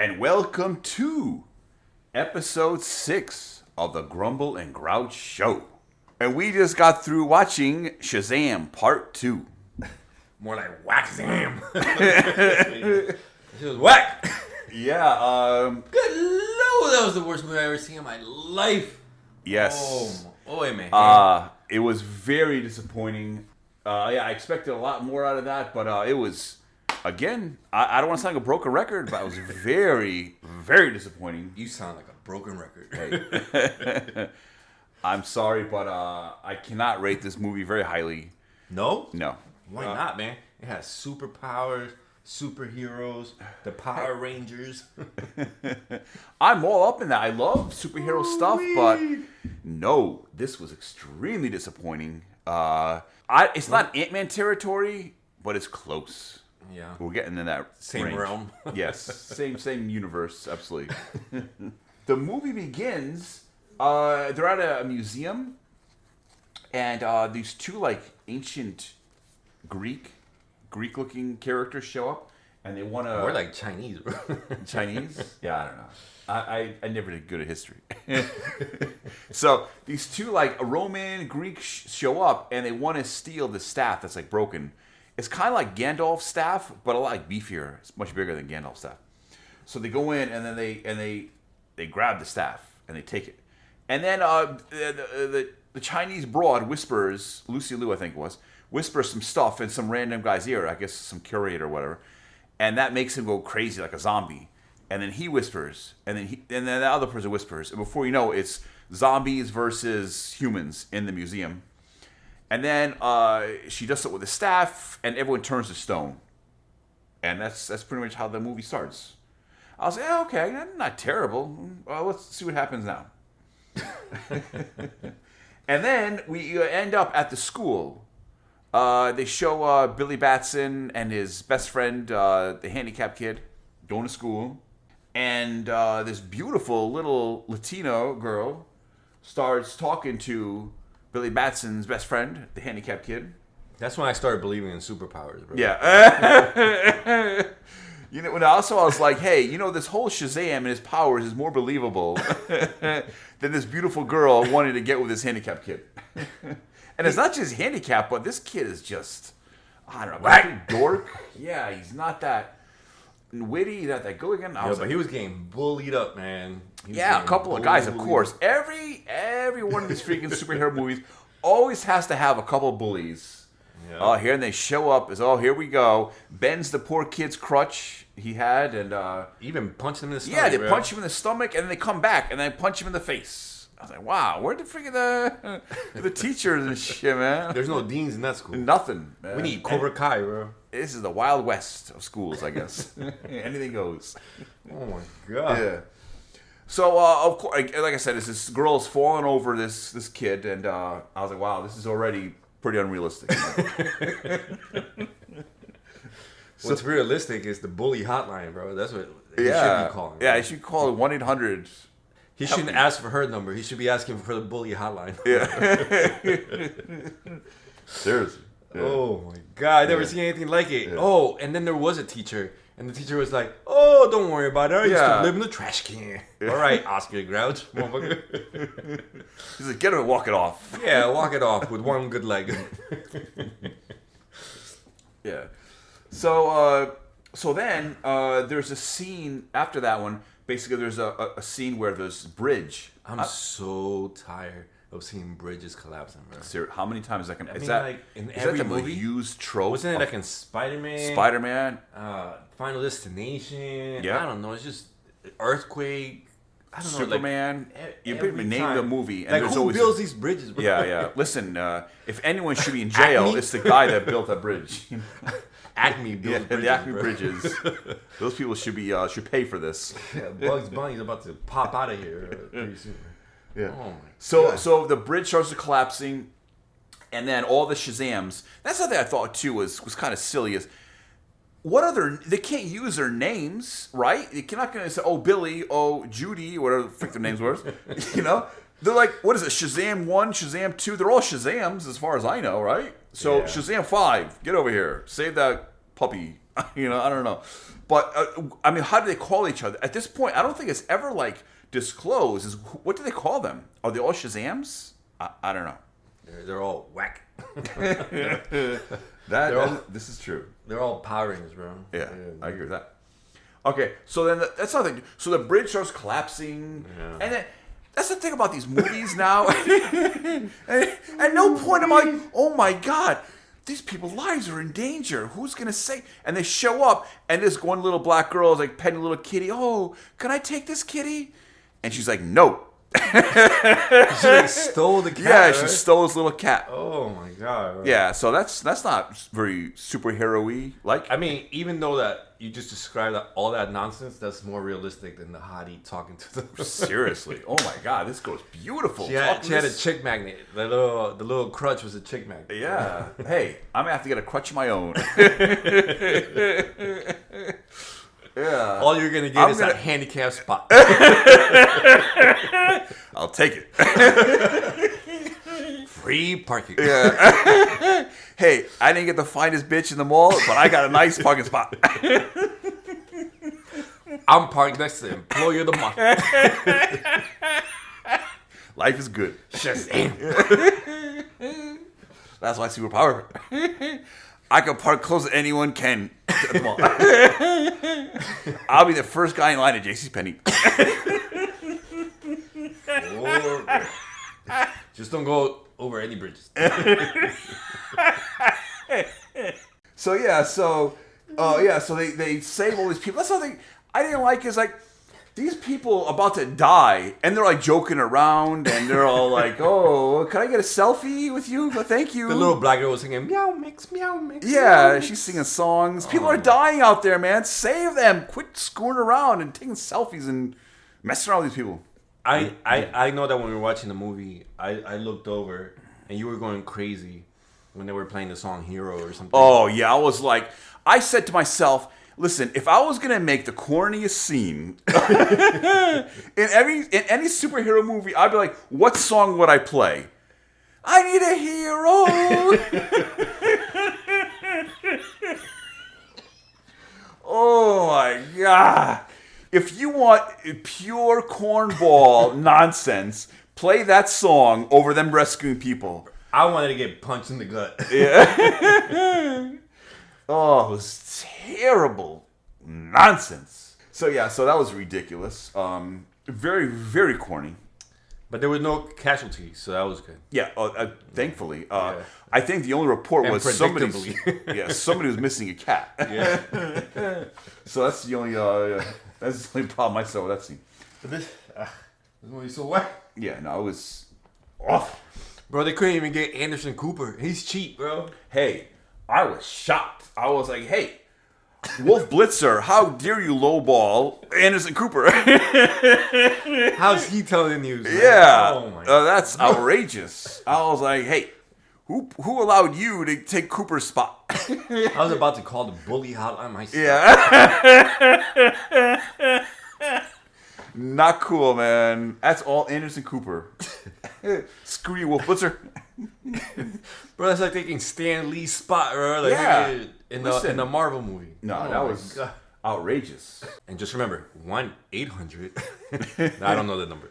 and welcome to episode 6 of the Grumble and Grouch show. And we just got through watching Shazam Part 2. More like whack-zam. It was whack. Yeah, Good lord, that was the worst movie I ever seen in my life. yes. Oh, man. It was very disappointing. I expected a lot more out of that, but it was, again, I don't want to sound like a broken record, but it was very, very disappointing. You sound like a broken record. Hey. I'm sorry, but I cannot rate this movie very highly. No? No. Why not, man? It has superpowers, superheroes, the Power Rangers. I'm all up in that. I love superhero stuff, but no, this was extremely disappointing. It's not Ant-Man territory, but it's close. Yeah. We're getting in that Same range. realm. Yes, same universe, absolutely. The movie begins, they're at a museum, and these two, like, ancient Greek-looking characters show up, and they want to... We're like Chinese, bro. Chinese? Yeah, I don't know. I never did good at history. So these two, like, Roman Greeks show up, and they want to steal the staff that's, like, broken. It's kind of like Gandalf's staff, but a lot like beefier. It's much bigger than Gandalf's staff. So they go in, and then they grab the staff, and they take it. And then the Chinese broad whispers, Lucy Liu, I think it was, whispers some stuff in some random guy's ear, I guess some curator or whatever, and that makes him go crazy like a zombie. And then he whispers, and then the other person whispers, and before you know it, it's zombies versus humans in the museum. And then she does it with the staff, and everyone turns to stone. And that's pretty much how the movie starts. I was like, yeah, okay, not terrible. Well, let's see what happens now. And then we end up at the school. They show Billy Batson and his best friend, the handicapped kid, going to school. And this beautiful little Latino girl starts talking to Billy Batson's best friend, the handicapped kid. That's when I started believing in superpowers, bro. Yeah. You know, and also I was like, hey, you know, this whole Shazam and his powers is more believable than this beautiful girl wanting to get with this handicapped kid. And it's not just handicapped, but this kid is just, I don't know, a dork. Yeah, he's not that witty, not that good again. But he was getting bullied up, man. Yeah, a couple of guys, of course. Every one of these freaking superhero movies always has to have a couple of bullies. Yeah. Here, and they show up as, here we go. Bends the poor kid's crutch he had, and even punched him in the stomach. Yeah, they punch him in the stomach, and then they come back, and they punch him in the face. I was like, wow, where'd the freaking the teachers and shit, man? There's no deans in that school. Nothing, man. We need Cobra Kai, bro. This is the Wild West of schools, I guess. Anything goes. Oh, my God. Yeah. So, of course, like I said, this girl's falling over this kid, and I was like, wow, this is already pretty unrealistic. What's realistic is the bully hotline, bro. That's what he should be calling. Yeah, he should call it 1-800. He shouldn't ask for her number. He should be asking for the bully hotline. Yeah. Seriously. Yeah. Oh, my God. I never seen anything like it. Yeah. Oh, and then there was a teacher. And the teacher was like, oh, don't worry about it. I used to live in the trash can. Yeah. All right, Oscar Grouch, motherfucker. He's like, get him and walk it off. Yeah, walk it off with one good leg. Yeah. So then there's a scene after that one. Basically, there's a scene where there's bridge. I'm so tired of seeing bridges collapsing, bro. Sir, how many times is like in is every that the movie? Used trope? Wasn't it like in Spider-Man? Final Destination. Yeah. I don't know. It's just earthquake. I don't know. Superman. You put me name the movie, and like, there's who always builds these bridges, bro? Yeah. Listen, if anyone should be in jail, it's the guy that built that bridge. Acme builds bridges. The Acme bro. Bridges. Those people should pay for this. Yeah, Bugs Bunny's about to pop out of here pretty soon. Yeah. Oh my God. So the bridge starts collapsing, and then all the Shazams. That's something I thought too was kind of silly. Is they can't use their names, right? You're not going to say, oh, Billy, oh, Judy, whatever the frick their names were. You know? They're like, what is it, Shazam 1, Shazam 2? They're all Shazams as far as I know, right? So yeah. Shazam 5, get over here. Save that puppy. You know, I don't know. But, I mean, how do they call each other? At this point, I don't think it's ever, like, disclosed. What do they call them? Are they all Shazams? I don't know. They're all whack. This is true. They're all Power Rangers, bro. Yeah, I agree with that. Okay, so then that's something. So the bridge starts collapsing, and then that's the thing about these movies now. and at no point am I, oh my god, these people's lives are in danger. Who's gonna say? And they show up, and this one little black girl is like petting a little kitty. Oh, can I take this kitty? And she's like, no. She like stole the cat. Yeah, right? she stole his little cat. Oh my god. Right? Yeah, so that's not very superhero-y. Like, I mean, even though that you just described all that nonsense, that's more realistic than the hottie talking to the. Seriously, oh my god, this girl's beautiful. She had a chick magnet. The little crutch was a chick magnet. Yeah. Hey, I'm gonna have to get a crutch of my own. Yeah. All you're gonna get is a handicap spot. I'll take it. Free parking. Yeah. Hey, I didn't get the finest bitch in the mall, but I got a nice parking spot. I'm parked next to the employee of the month. Life is good. Shazam. That's my superpower. I can park close as anyone can at the mall. I'll be the first guy in line at JCPenney. Just don't go over any bridges. So they save all these people. That's something I didn't like. Is like these people about to die, and they're like joking around, and they're all like, "Oh, can I get a selfie with you? Thank you." The little black girl was singing meow mix, meow mix. Yeah, meow, she's singing songs. People are dying out there, man. Save them. Quit screwing around and taking selfies and messing around with these people. I know that when we were watching the movie, I looked over and you were going crazy when they were playing the song Hero or something. Oh, yeah. I said to myself, listen, if I was going to make the corniest scene in any superhero movie, I'd be like, what song would I play? I need a hero. Oh, my God. If you want pure cornball nonsense, play that song over them rescuing people. I wanted to get punched in the gut. Yeah. Oh, it was terrible nonsense. So that was ridiculous. Very, very corny. But there were no casualties, so that was good. Yeah, thankfully. I think the only report was somebody was missing a cat. Yeah. So that's the only problem I saw with that scene. But this movie's so whack. Yeah, no, it was awful. Bro, they couldn't even get Anderson Cooper. He's cheap, bro. Hey, I was shocked. I was like, hey, Wolf Blitzer, how dare you lowball Anderson Cooper? How's he telling the news? Man? Yeah, Oh my God. that's outrageous. I was like, hey, who allowed you to take Cooper's spot? I was about to call the bully hotline myself. Yeah. Not cool, man. That's all Anderson Cooper. Screw you, Wolf Blitzer. Bro, that's like taking Stan Lee's spot, bro. Like in the Marvel movie. No, that was outrageous. And just remember, 1-800. I don't know the number.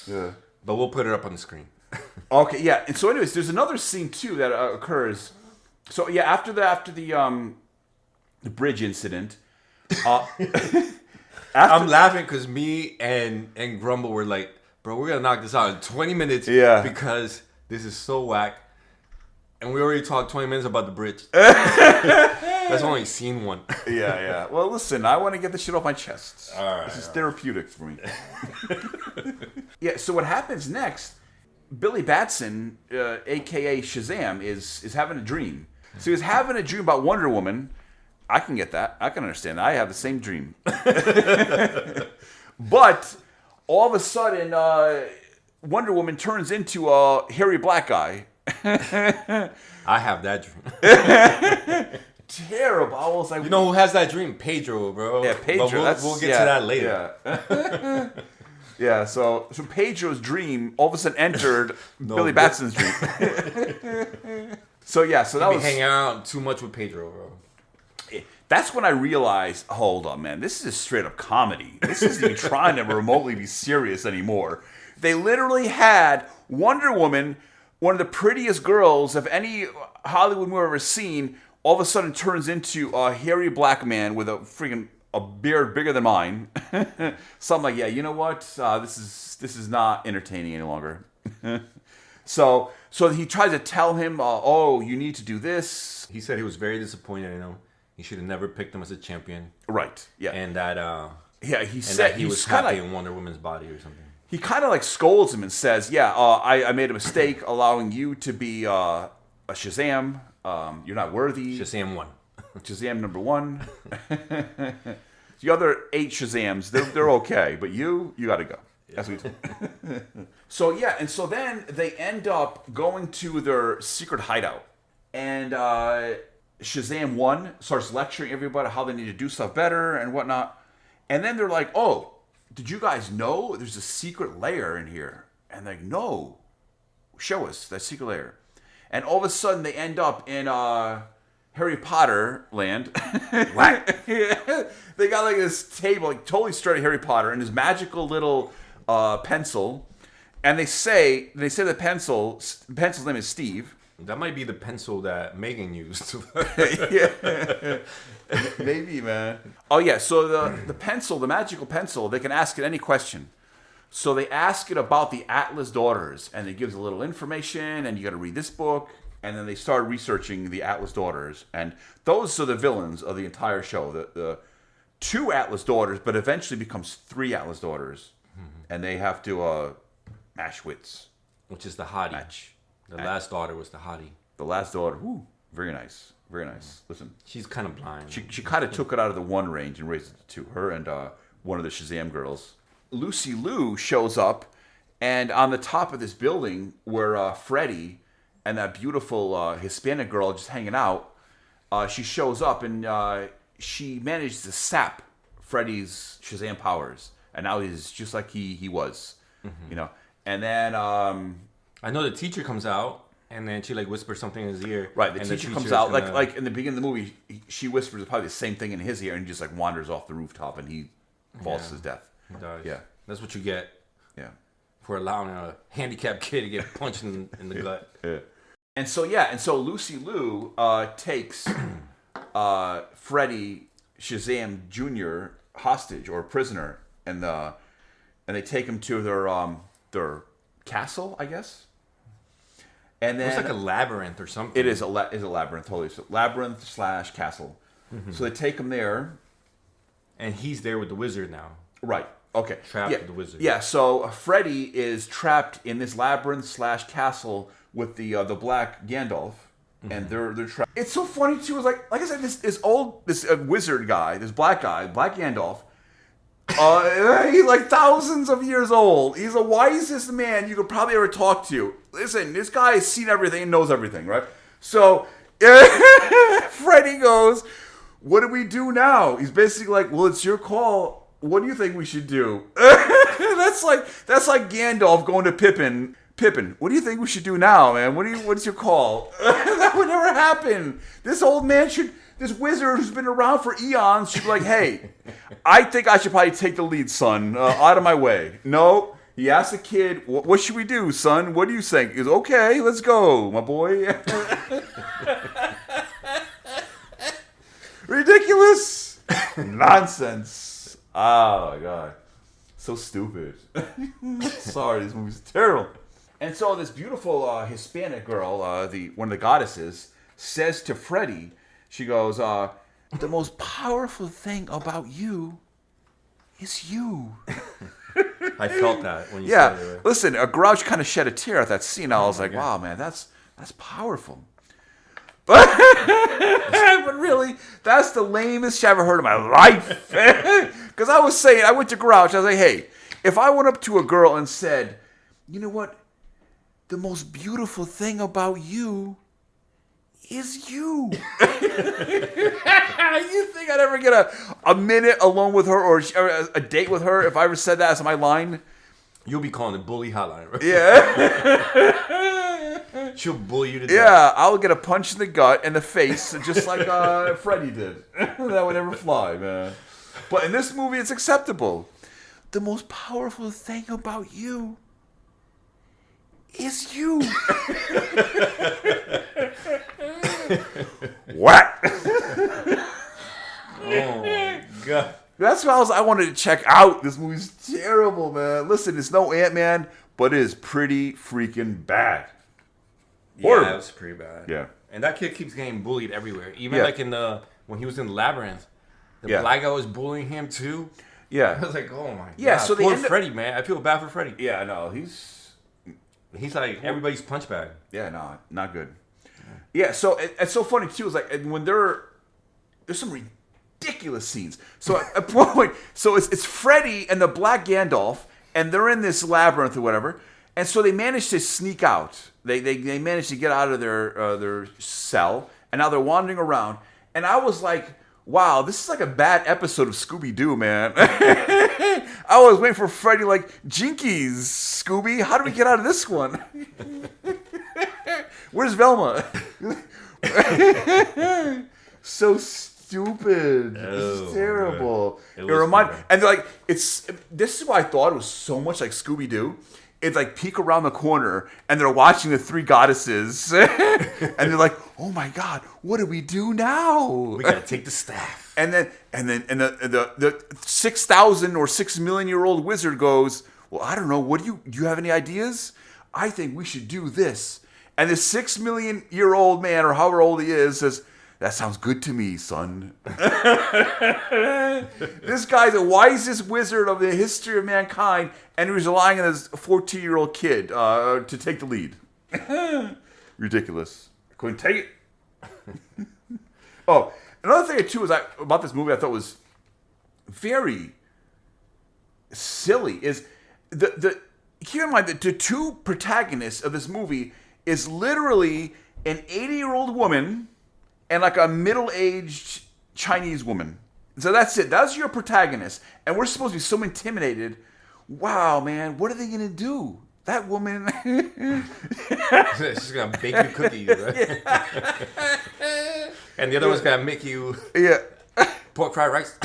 Yeah. But we'll put it up on the screen. Okay, yeah. And so, anyways, there's another scene too that occurs. So, yeah, after the bridge incident, I'm laughing because me and Grumble were like, bro, we're gonna knock this out in 20 minutes. Yeah. Because this is so whack. And we already talked 20 minutes about the bridge. That's only scene one. Yeah. Well, listen, I want to get this shit off my chest. All right. This is therapeutic for me. Yeah, so what happens next, Billy Batson, a.k.a. Shazam, is having a dream. So he's having a dream about Wonder Woman. I can get that. I can understand that. I have the same dream. But all of a sudden, Wonder Woman turns into a hairy black guy. I have that dream. Terrible. I was like, You know who has that dream? Pedro, bro. Yeah, Pedro. But we'll get to that later. Yeah. Yeah, so Pedro's dream all of a sudden entered Billy Batson's dream. So that was hanging out too much with Pedro, bro. That's when I realized, hold on, man, this is straight up comedy. This isn't even trying to remotely be serious anymore. They literally had Wonder Woman, one of the prettiest girls of any Hollywood movie I've ever seen, all of a sudden turns into a hairy black man with a beard bigger than mine. So I'm like, yeah, you know what? This is not entertaining any longer. So he tries to tell him, oh, you need to do this. He said he was very disappointed in him. He should have never picked him as a champion. Right. Yeah. And that he was happy in Wonder Woman's body or something. He kind of like scolds him and says, yeah, I made a mistake allowing you to be a Shazam. You're not worthy. Shazam 1. Shazam number 1. The other 8 Shazams, they're okay, but you got to go. That's what he told. So then they end up going to their secret hideout. And Shazam 1 starts lecturing everybody how they need to do stuff better and whatnot. And then they're like, oh, did you guys know there's a secret lair in here? And they're like, no, show us that secret lair. And all of a sudden they end up in Harry Potter land. What? They got like this table, like totally straight Harry Potter, and his magical little pencil. And they say the pencil's name is Steve. That might be the pencil that Megan used. Yeah. Maybe, man. Oh, yeah. So the pencil, the magical pencil, they can ask it any question. So they ask it about the Atlas daughters, and it gives a little information, and you got to read this book. And then they start researching the Atlas daughters. And those are the villains of the entire show. The 2 Atlas daughters, but eventually becomes 3 Atlas daughters. Mm-hmm. And they have to match wits. Which is the hottie. The last daughter was the hottie. The last daughter, whoo, very nice. Very nice. Listen. She's kind of blind. She kind of took it out of the 1 range and raised it to 2. Her and one of the Shazam girls. Lucy Liu shows up, and on the top of this building where Freddy and that beautiful Hispanic girl just hanging out, she shows up, and she managed to sap Freddy's Shazam powers. And now he's just like he was. Mm-hmm. You know. And then I know the teacher comes out, and then she like whispers something in his ear. Right, the teacher comes out like in the beginning of the movie. She whispers probably the same thing in his ear, and he just like wanders off the rooftop, and he falls to his death. He dies. Yeah, that's what you get. Yeah, for allowing a handicapped kid to get punched in the gut. Yeah. And so Lucy Liu takes Freddy Shazam Jr. hostage or prisoner, and they take him to their castle, I guess. And then it's like a labyrinth or something. It is a labyrinth, totally. So labyrinth / castle. Mm-hmm. So they take him there, and he's there with the wizard now. Right. Okay. Trapped with the wizard. Yeah. So Freddy is trapped in this labyrinth / castle with the black Gandalf, mm-hmm. and they're trapped. It's so funny too. Is like I said, this wizard guy, this black guy, Black Gandalf. He's like thousands of years old. He's the wisest man you could probably ever talk to. Listen, this guy has seen everything and knows everything, right? So Freddy goes, "What do we do now?" He's basically like, "Well, it's your call. What do you think we should do?" That's like Gandalf going to Pippin. Pippin, what do you think we should do now, man? What's your call? That would never happen. This old man this wizard who's been around for eons should be like, hey, I think I should probably take the lead, son. Out of my way. No, he asked the kid, what should we do, son? What do you think? He goes, okay, let's go, my boy. Ridiculous. Nonsense. Oh, my God. So stupid. Sorry, this movie's terrible. And so this beautiful Hispanic girl, one of the goddesses, says to Freddy, she goes, the most powerful thing about you is you. I felt that when you said it. Yeah, listen, Grouch kind of shed a tear at that scene. I was like, wow, man, that's powerful. But really, that's the lamest shit I've ever heard in my life. Because I went to Grouch, I was like, hey, if I went up to a girl and said, you know what, the most beautiful thing about you is you. You think I'd ever get a minute alone with her or a date with her if I ever said that as my line? You'll be calling the bully hotline, right? Yeah. She'll bully you to death. Yeah, I'll get a punch in the gut and the face, just like Freddy did. That would never fly, man. But in this movie, it's acceptable. The most powerful thing about you is you. What? Oh my god. That's what I wanted to check out. This movie's terrible, man. Listen, it's no Ant-Man, but it is pretty freaking bad. Horrible. Yeah, it was pretty bad. Yeah. And that kid keeps getting bullied everywhere. Even Yeah. like in when he was in Labyrinth. The Yeah. black guy was bullying him too. Yeah. I was like, oh my Yeah, god. so they Poor end up- Freddy, man. I feel bad for Freddy. Yeah, no, he's like everybody's punch bag. Yeah, no, not good. Yeah, so it's so funny too. Is like when there's some ridiculous scenes. So at one point, so it's Freddy and the Black Gandalf, and they're in this labyrinth or whatever, and so they manage to sneak out. They managed to get out of their cell, and now they're wandering around. And I was like, wow, this is like a bad episode of Scooby-Doo, man. I was waiting for Freddy like, Jinkies, Scooby, how do we get out of this one? Where's Velma? So stupid. It's terrible. It It was reminded, bad. and like this is why I thought it was so much like Scooby-Doo. It's like peek around the corner and they're watching the three goddesses and they're like, oh my god, what do we do now? We gotta take the staff. And then the 6,000 or 6 million year old wizard goes, well, I don't know. What do you have any ideas? I think we should do this. And the 6 million year old man, or however old he is, says, that sounds good to me, son. This guy's the wisest wizard of the history of mankind, and he was relying on his 14-year-old kid to take the lead. Ridiculous. Couldn't take it. Oh, another thing too is about this movie I thought was very silly is the keep in mind that the two protagonists of this movie is literally an 80-year-old woman and like a middle-aged Chinese woman. So that's it. That's your protagonist. And we're supposed to be so intimidated. Wow, man, what are they going to do? That woman... She's gonna bake you cookies, right? And the other one's gonna make you pork fried rice.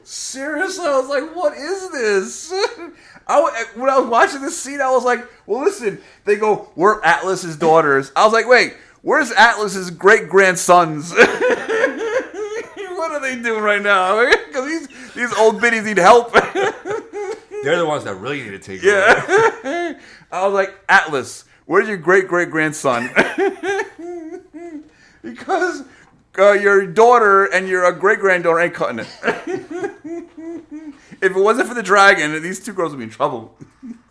Seriously, I was like, what is this? When I was watching this scene, I was like, well, listen, they go, we're Atlas's daughters. I was like, wait, where's Atlas's great-grandsons? What are they doing right now? Because these old biddies need help. They're the ones that really need to take over. Yeah. I was like, Atlas, where's your great-great-grandson? Because your daughter and your great-granddaughter ain't cutting it. If it wasn't for the dragon, these two girls would be in trouble.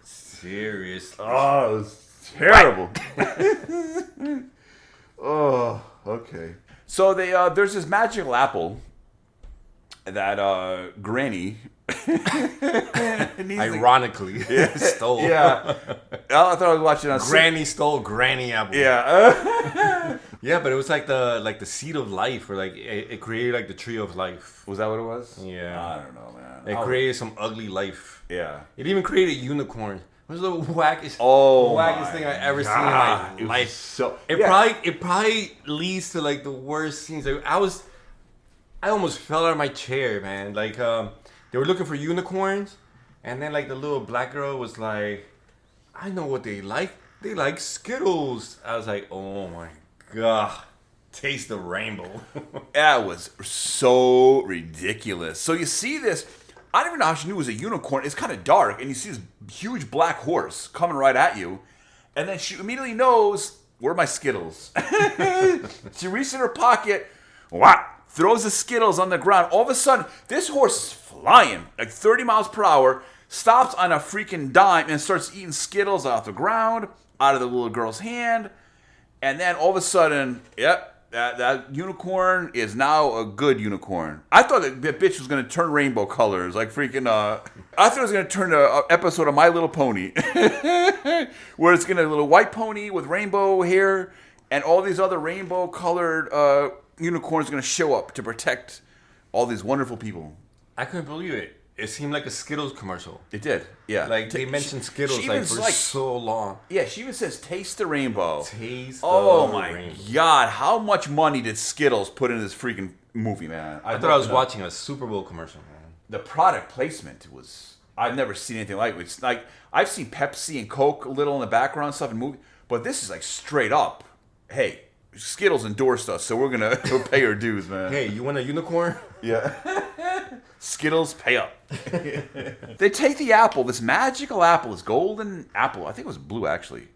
Seriously. Oh, it was terrible. Oh, okay. So there's this magical apple that Granny Ironically, stole. Yeah. I thought I was watching on Granny stole Granny apple. Yeah. Yeah, but it was like the seed of life, or like it created like the tree of life. Was that what it was? Yeah. I don't know, man. It created some ugly life. Yeah. It even created a unicorn. It was the wackest, my thing I ever seen God. in my life. So It probably leads to like the worst scenes. Like, I almost fell out of my chair, man. Like they were looking for unicorns, and then like the little black girl was like, I know what they like. They like Skittles. I was like, oh my god, taste the rainbow. that was so ridiculous. So you see this. I don't even know how she knew it was a unicorn. It's kind of dark, and you see this huge black horse coming right at you, and then she immediately knows, where are my Skittles? She reaches in her pocket, throws the Skittles on the ground. All of a sudden, this horse is flying like 30 miles per hour, stops on a freaking dime, and starts eating Skittles off the ground, out of the little girl's hand, and then all of a sudden, that unicorn is now a good unicorn. I thought that bitch was going to turn rainbow colors, like freaking, I thought it was going to turn an episode of My Little Pony, where it's going to a little white pony with rainbow hair, and all these other rainbow colored unicorns are going to show up to protect all these wonderful people. I couldn't believe it. it seemed like a Skittles commercial. It did, yeah. Like they mentioned Skittles like for so long. Yeah, she even says "Taste the rainbow." Taste the my God! How much money did Skittles put in this freaking movie, man? I thought I was watching a Super Bowl commercial, man. The product placement was. I've never seen anything like it. It's like I've seen Pepsi and Coke a little in the background stuff in movies, but this is like straight up. Hey, Skittles endorsed us, so we're gonna pay our dues, man. Hey, you want a unicorn? Yeah. Skittles, pay up. They take the apple, this magical apple, this golden apple. I think it was blue, actually.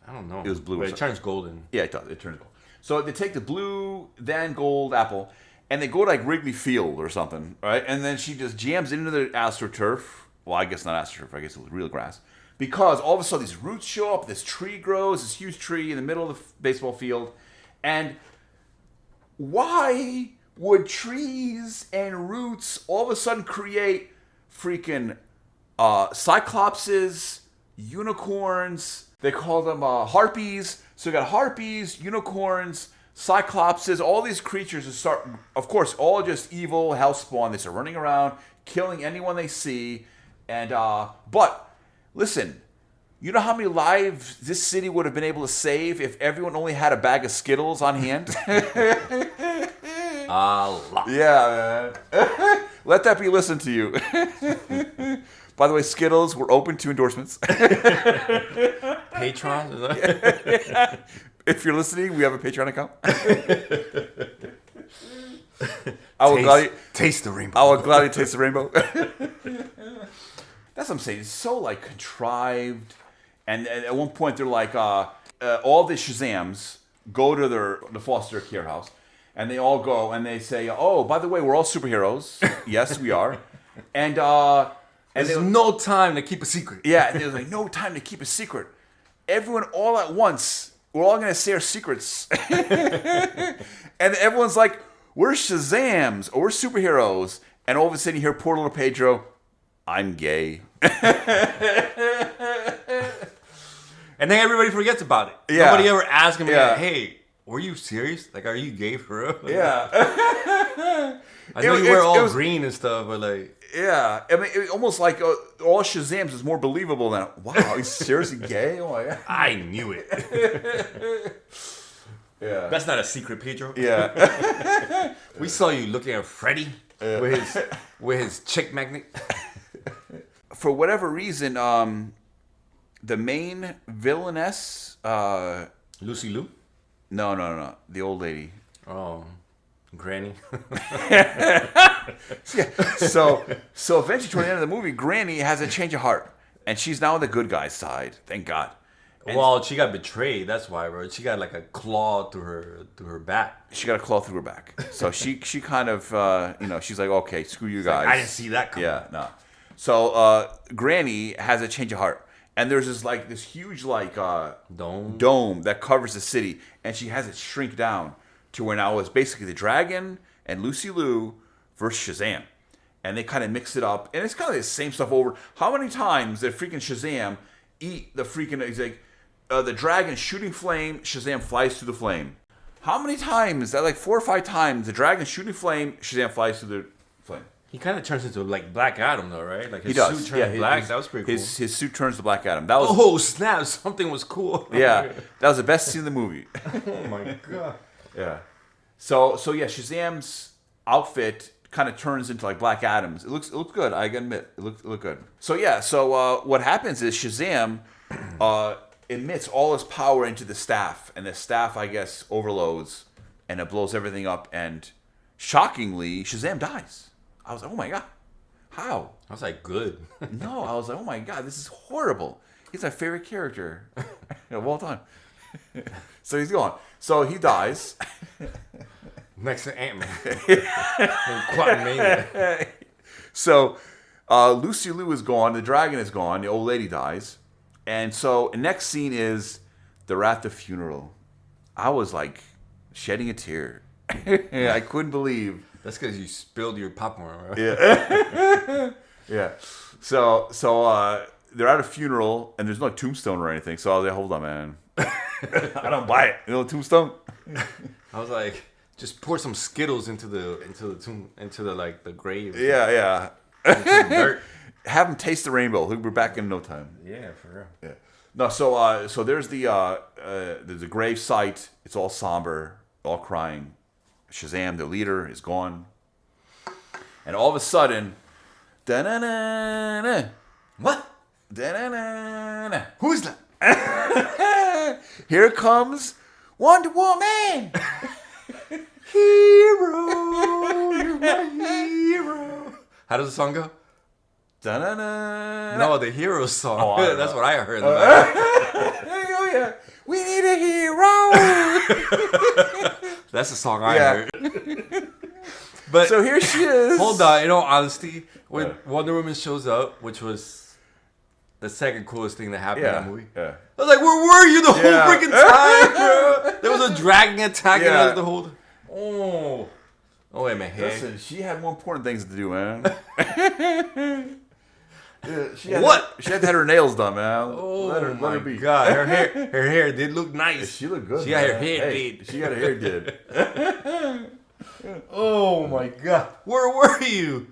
I don't know. It was blue. But it turns golden. Yeah, it does. It turns gold. So they take the blue, then gold apple, and they go to like Wrigley Field or something, right? And then she just jams into the AstroTurf. Well, I guess not AstroTurf. I guess it was real grass. Because all of a sudden these roots show up, this tree grows, this huge tree in the middle of the baseball field. And why would trees and roots all of a sudden create freaking cyclopses, unicorns? They call them harpies. So you got harpies, unicorns, cyclopses, all these creatures that start, of course, all just evil hellspawn. They start running around, killing anyone they see. And but listen, you know how many lives this city would have been able to save if everyone only had a bag of Skittles on hand? A lot. Yeah, man. Let that be listened to you. By the way, Skittles, we're open to endorsements. Patreon? If you're listening, we have a Patreon account. Taste the rainbow. I will gladly taste the rainbow. That's what I'm saying. It's so like contrived. And at one point, they're like, all the Shazams go to the foster care house. And they all go and they say, oh, by the way, we're all superheroes. Yes, we are. And there's no time to keep a secret. Yeah, and there's like no time to keep a secret. Everyone all at once, we're all going to say our secrets. And everyone's like, we're Shazams or we're superheroes. And all of a sudden you hear poor little Pedro, I'm gay. And then everybody forgets about it. Yeah. Nobody ever asks him, Yeah. hey, were you serious? Like, are you gay for real? Yeah. I know you wear all green and stuff, but like... Yeah. I mean, it almost like all Shazams is more believable than, wow, he's seriously gay? Oh my God. I knew it. Yeah. That's not a secret, Pedro. Yeah. We saw you looking at Freddy with his chick magnet. For whatever reason, the main villainess... Lucy Liu? No. The old lady. Oh, Granny. Yeah. So eventually, toward the end of the movie, Granny has a change of heart, and she's now on the good guy's side. Thank God. And well, she got betrayed. That's why, bro. She got like a claw through her back. she got a claw through her back. So she kind of she's like, okay, screw you guys. Like, I didn't see that coming. Yeah, no. So Granny has a change of heart, and there's this huge dome that covers the city, and she has it shrink down to where now it's basically the dragon and Lucy Liu versus Shazam. And they kind of mix it up. And it's kind of the same stuff over. How many times did freaking Shazam eat the freaking... He's like, the dragon shooting flame, Shazam flies through the flame. How many times? That like 4 or 5 times. The dragon shooting flame, Shazam flies through the flame. He kind of turns into like Black Adam though, right? Like his He does. suit turns black. That was pretty cool. His suit turns to Black Adam. That was... Oh, snap. Something was cool. Yeah. That was the best scene in the movie. Oh, my God. Yeah. So yeah, Shazam's outfit kind of turns into like Black Adam's. It looks good. I can admit, it looked good. So yeah. So what happens is Shazam emits all his power into the staff, and the staff, I guess, overloads, and it blows everything up. And shockingly, Shazam dies. I was like, oh my God, how? I was like, good. No, I was like, oh my God, this is horrible. He's my favorite character of all time. So he's gone. So he dies. Next to Ant-Man. Quantumania. So Lucy Liu is gone. The dragon is gone. The old lady dies. And so the next scene is they're at the funeral. I was like shedding a tear. I couldn't believe. That's because you spilled your popcorn, right? Yeah. Yeah. So they're at a funeral and there's no tombstone or anything. So I was like, hold on, man. I don't buy it. You know, tombstone. I was like, just pour some Skittles into the grave. Yeah. Dirt. Have him taste the rainbow. He'll be back in no time. Yeah, for real. Yeah. No, so there's the grave site. It's all somber, all crying. Shazam, the leader, is gone. And all of a sudden, da-na-na-na. What? Da-na-na-na. Who's that? Here comes Wonder Woman. Hero, you're my hero. How does the song go? Da-na-na. No, the hero song. Oh, I don't That's know. what I heard. About. Oh yeah, we need a hero. That's the song I Yeah. heard. But So here she is. hold on, in all honesty, when Wonder Woman shows up, which was the second coolest thing that happened in that movie. Yeah. I was like, where were you the whole Yeah. freaking time, bro? There was a dragon attacking Yeah. us the whole time. Oh, wait, man. Hey. Listen, she had more important things to do, man. Yeah, she had What? She had to have her nails done, man. Oh, let her my be. God. Her hair did look nice. She looked good. She got her man. hair Hey, did. She got her hair did. Oh, my God. Where were you?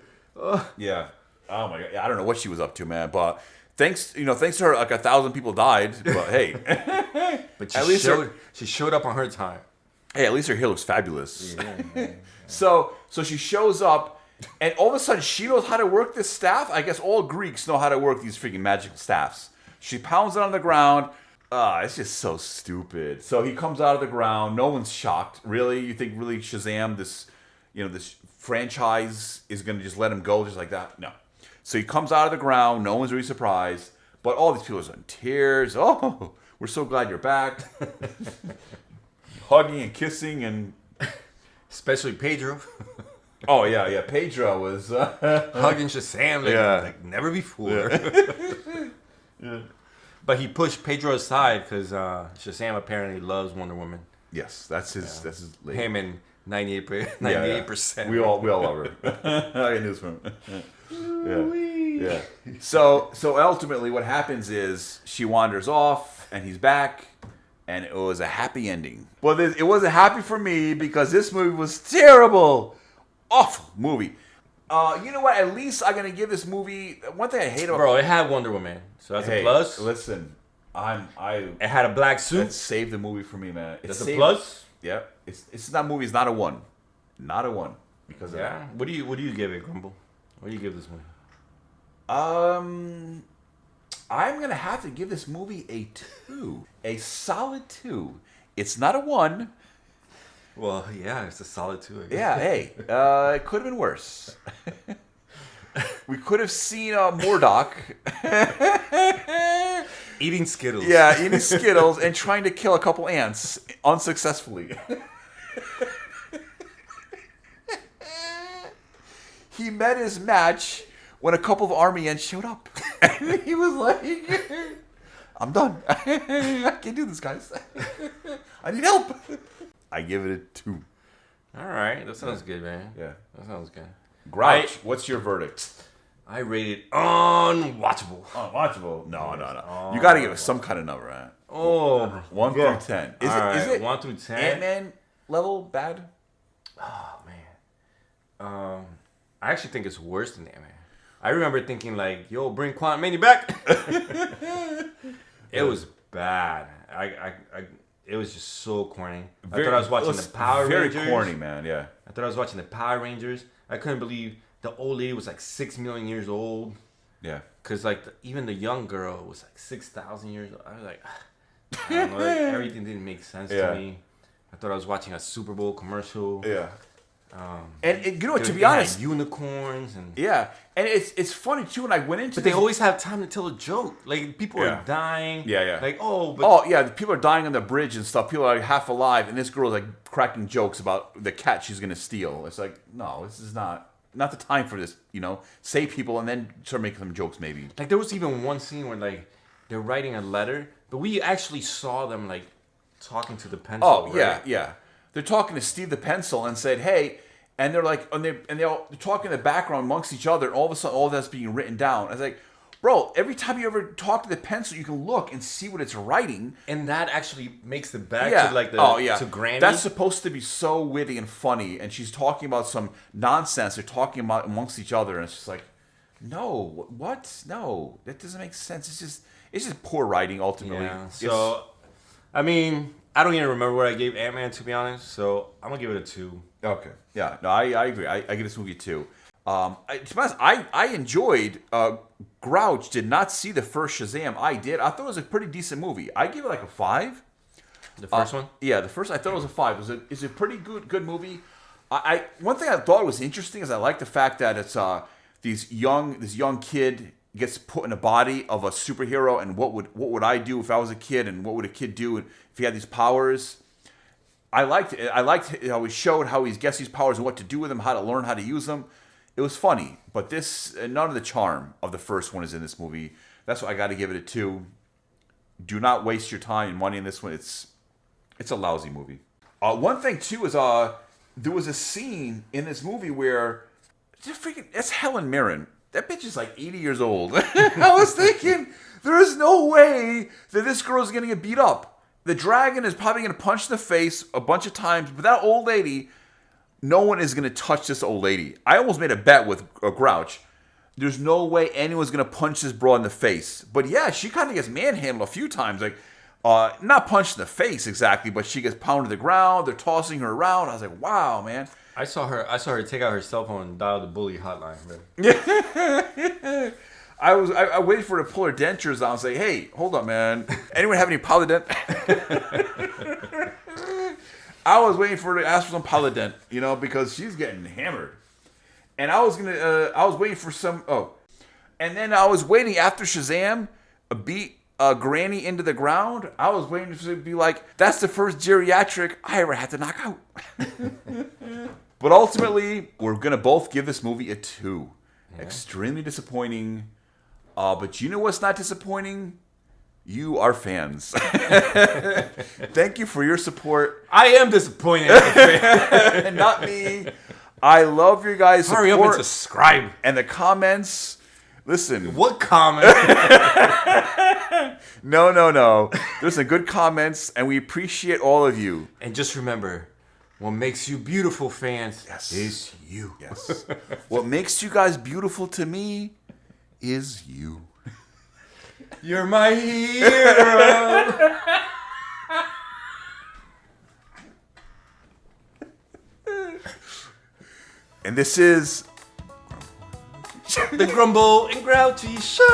Yeah. Oh my god. I don't know what she was up to, man. But thanks to her, like 1,000 people died. But hey, But At least she showed up on her time. hey, at least her hair looks fabulous. So she shows up, and all of a sudden she knows how to work this staff. I guess all Greeks know how to work these freaking magical staffs. She pounds it on the ground. It's just so stupid. So he comes out of the ground. No one's shocked. Really? You think really Shazam, this franchise is going to just let him go just like that? No. So he comes out of the ground. No one's really surprised. But all these people are in tears. Oh, we're so glad you're back. Hugging and kissing and... Especially Pedro. Oh, yeah. Pedro was... Hugging Shazam like never before. Yeah. But he pushed Pedro aside because Shazam apparently loves Wonder Woman. Yes, that's his lady. Him and 98%. We all love her. I get news from him. Yeah. So ultimately, what happens is she wanders off, and he's back, and it was a happy ending. Well, it wasn't happy for me because this movie was terrible, awful movie. You know what? At least I'm gonna give this movie one thing I hate about. Bro, it had Wonder Woman, so that's a plus. Listen, It had a black suit. That saved the movie for me, man. That's a plus. Yeah, it's not movie. It's not a 1, not a 1 because of that. What do you give it, Grumble? What do you give this movie? I'm gonna have to give this movie a 2, a solid 2. It's not a 1. Well, yeah, it's a solid 2. I guess. Yeah, hey, it could have been worse. We could have seen Mordok. Eating Skittles. Yeah, eating Skittles and trying to kill a couple ants unsuccessfully. He met his match when a couple of army ants showed up. And he was like, I'm done. I can't do this, guys. I need help. I give it a 2. All right, that sounds good, man. Yeah. That sounds good. Grouch, what's your verdict? I rate it unwatchable. Unwatchable? No. You got to give it some kind of number, right? Oh, 1 through 10. Is it 1 through 10? Ant-Man level bad? Oh man. I actually think it's worse than Ant-Man. I remember thinking like, "Yo, bring Quantum Mania back." It was bad. It was just so corny. I thought I was watching the Power Rangers. Very corny, man. Yeah. I thought I was watching the Power Rangers. I couldn't believe the old lady was like 6 million years old. Yeah. Cause like even the young girl was like 6,000 years old. I was like, I don't know, like, everything didn't make sense to me. I thought I was watching a Super Bowl commercial. Yeah. And you know what? To be honest, unicorns and and it's funny too. When I went into, but they always have time to tell a joke. Like people are dying. Yeah. Like people are dying on the bridge and stuff. People are like half alive, and this girl's like cracking jokes about the cat she's gonna steal. It's like, no, this is not the time for this. Save people and then start making some jokes. Maybe like there was even one scene where like they're writing a letter, but we actually saw them like talking to the pencil. Oh yeah. They're talking to Steve the pencil and said, "Hey," and they're like, they're talking in the background amongst each other, and all of a sudden, all that's being written down. I was like, "Bro, every time you ever talk to the pencil, you can look and see what it's writing." And that actually makes it back to like to Granny. That's supposed to be so witty and funny, and she's talking about some nonsense they're talking about amongst each other, and it's just like, No, what? No, that doesn't make sense. It's just poor writing ultimately. Yeah. So, I mean, I don't even remember what I gave Ant-Man, to be honest. So I'm gonna give it a 2. Okay. Yeah. No, I agree. I give this movie a 2. To be honest, I enjoyed. Grouch did not see the first Shazam. I did. I thought it was a pretty decent movie. I give it like a 5. The first one? Yeah, the first. I thought it was a 5. It's a pretty good movie. One thing I thought was interesting is I like the fact that it's this young kid gets put in the body of a superhero, and what would I do if I was a kid, and what would a kid do if he had these powers? I liked it. I liked how he showed how he gets these powers and what to do with them, how to learn how to use them. It was funny, but none of the charm of the first one is in this movie. That's why I got to give it a 2. Do not waste your time and money in this one. It's a lousy movie. One thing too is there was a scene in this movie where that's Helen Mirren. That bitch is like 80 years old. I was thinking there is no way that this girl is going to get beat up. The dragon is probably going to punch in the face a bunch of times, but that old lady, no one is going to touch this old lady. I almost made a bet with Grouch. There's no way anyone's going to punch this broad in the face. But yeah, she kind of gets manhandled a few times. Like, not punched in the face exactly, but she gets pounded to the ground. They're tossing her around. I was like, wow, man. I saw her take out her cell phone and dial the bully hotline. Yeah. I waited for her to pull her dentures out and say, hey, hold up, man. Anyone have any Polydent? I was waiting for her to ask for some Polydent, because she's getting hammered. And I was waiting for some, and then I was waiting after Shazam beat Granny into the ground. I was waiting to be like, that's the first geriatric I ever had to knock out. But ultimately, we're going to both give this movie a 2. Yeah. Extremely disappointing. But you know what's not disappointing? You, our fans. Thank you for your support. I am disappointed. And not me. I love your guys' support. Hurry up and subscribe. And the comments. Listen. What comment? No. There's some good comments, and we appreciate all of you. And just remember, what makes you beautiful, fans, is you. Yes. What makes you guys beautiful to me is you. You're my hero. And this is the Grumble and Grouchy Show.